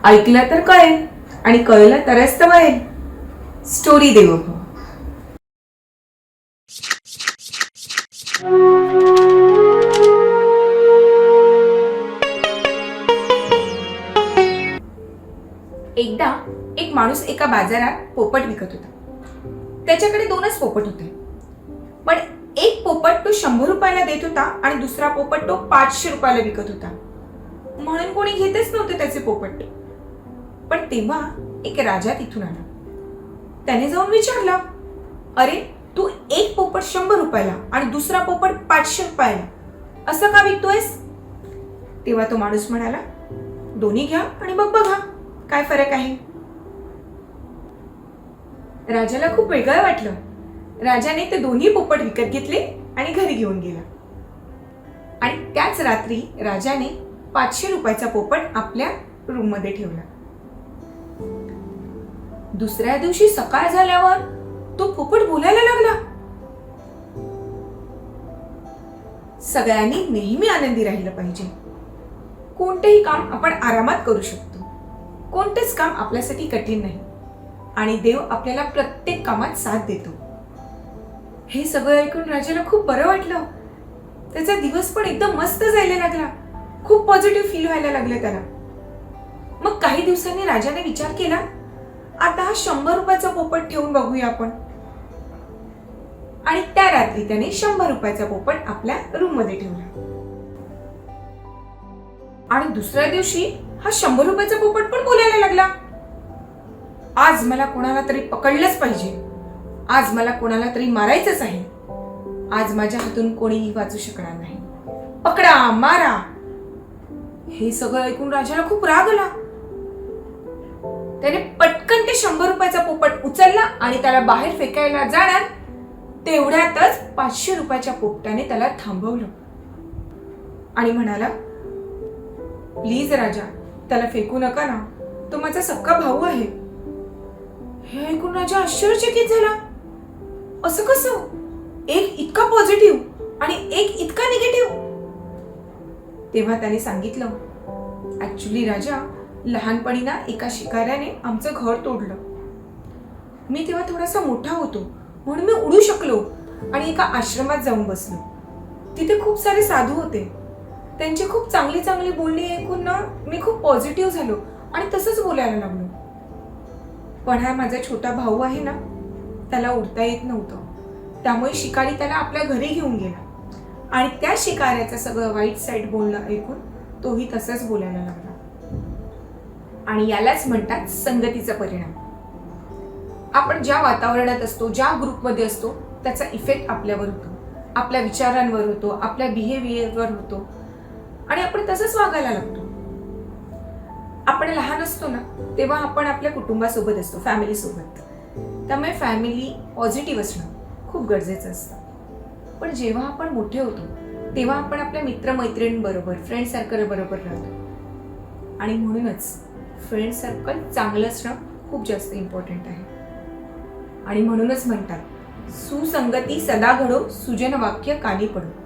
ऐकलं तर कळेल आणि कळलं तरच तर वळेल. स्टोरी देवभव. एकदा एक माणूस एका बाजारात पोपट विकत होता. त्याच्याकडे 2च पोपट होते, पण एक पोपट तो 100 रुपयाला देत होता आणि दुसरा पोपट तो 500 रुपयाला विकत होता. म्हणून कोणी घेतच नव्हते त्याचे पोपट. पण तेव्हा एक राजा तिथून आला. त्याने जाऊन विचारलं, अरे तू एक पोपट 100 रुपयाला आणि दुसरा पोपट 500 रुपयाला असं का विकतोयस? तेव्हा तो माणूस म्हणाला, दोन्ही घ्या आणि मग बघा काय फरक आहे. राजाला खूप वेगळं वाटलं. राजाने ते दोन्ही पोपट विकत घेतले आणि घरी घेऊन गेला. आणि त्याच रात्री राजाने 500 रुपयाचा पोपट आपल्या रूम मध्ये ठेवला. दुसऱ्या दिवशी सकाळ झाल्यावर तो पोपट बोलायला लागला. सगळ्यांनी नेहमी आनंदी राहिलं पाहिजे. कोणतेही काम आपण आरामात करू शकतो. कोणतेच काम आपल्यासाठी कठीण नाही आणि देव आपल्याला प्रत्येक कामात साथ देतो. हे सगळं ऐकून राजाला खूप बरं वाटलं. त्याचा दिवस पण एकदम मस्त जायला लागला. खूप पॉझिटिव्ह फील व्हायला लागलं त्याला. मग काही दिवसांनी राजाने विचार केला, आता हा 100 रुपयाचा पोपट ठेवून बघूया आपण. आणि त्या रात्री त्याने 100 रुपयाचा पोपट आपल्या रूम मध्ये ठेवला. आणि दुसऱ्या दिवशी हा 100 रुपयाचा पोपट पण बोलायला लागला. आज मला कोणाला तरी पकडलंच पाहिजे. आज मला कोणाला तरी मारायचंच आहे. आज माझ्या हातून कोणीही वाचू शकणार नाही. पकडा, मारा. हे सगळं ऐकून राजाला खूप राग आला. त्याने पटकन ते 100 रुपयाचा पोपट उचलला आणि त्याला बाहेर फेकायला जाणार तेवढ्यातच 500 रुपयाच्या पोपटाने त्याला थांबवलं आणि म्हणाला, प्लीज राजा, त्याला फेकू नका ना. तो माझा सक्का भाऊ आहे. हे ऐकून राजा आश्चर्यचकित झाला. असं कसं? एक इतका पॉझिटिव्ह आणि एक इतका निगेटिव्ह. तेव्हा त्याने सांगितलं, ऍक्च्युली राजा, लहानपणी ना एका शिकाऱ्याने आमचं घर तोडलं. मी तेव्हा थोडासा मोठा होतो म्हणून मी उडू शकलो आणि एका आश्रमात जाऊन बसलो. तिथे खूप सारे साधू होते. त्यांची खूप चांगली चांगली बोलणी ऐकून ना मी खूप पॉझिटिव्ह झालो आणि तसंच बोलायला लागलो. पण हा माझा छोटा भाऊ आहे ना, त्याला उडता येत नव्हतं. त्यामुळे शिकारी त्याला आपल्या घरी घेऊन गेला आणि त्या शिकाऱ्याचं सगळं वाईट साईड बोलणं ऐकून तोही तसंच बोलायला लागला. आणि यालाच म्हणतात संगतीचा परिणाम. आपण ज्या वातावरणात असतो, ज्या ग्रुपमध्ये असतो, त्याचा इफेक्ट आपल्यावर होतो, आपल्या विचारांवर होतो, आपल्या बिहेवियरवर होतो आणि आपण तसंच वागायला लागतो. आपण लहान असतो ना, तेव्हा आपण आपल्या कुटुंबासोबत असतो, फॅमिली सोबत. त्यामुळे फॅमिली पॉझिटिव्ह असणं खूप गरजेचं असतं. पण जेव्हा आपण मोठे होतो तेव्हा आपण आपल्या मित्रमैत्रिणींबरोबर, फ्रेंड सर्कल बरोबर राहतो. आणि म्हणूनच फ्रेंड सर्कल चांगलं असणं खूप जास्त इम्पॉर्टंट आहे. आणि म्हणूनच म्हणतात, सुसंगती सदा घडो, सुजन वाक्य कानी पडो.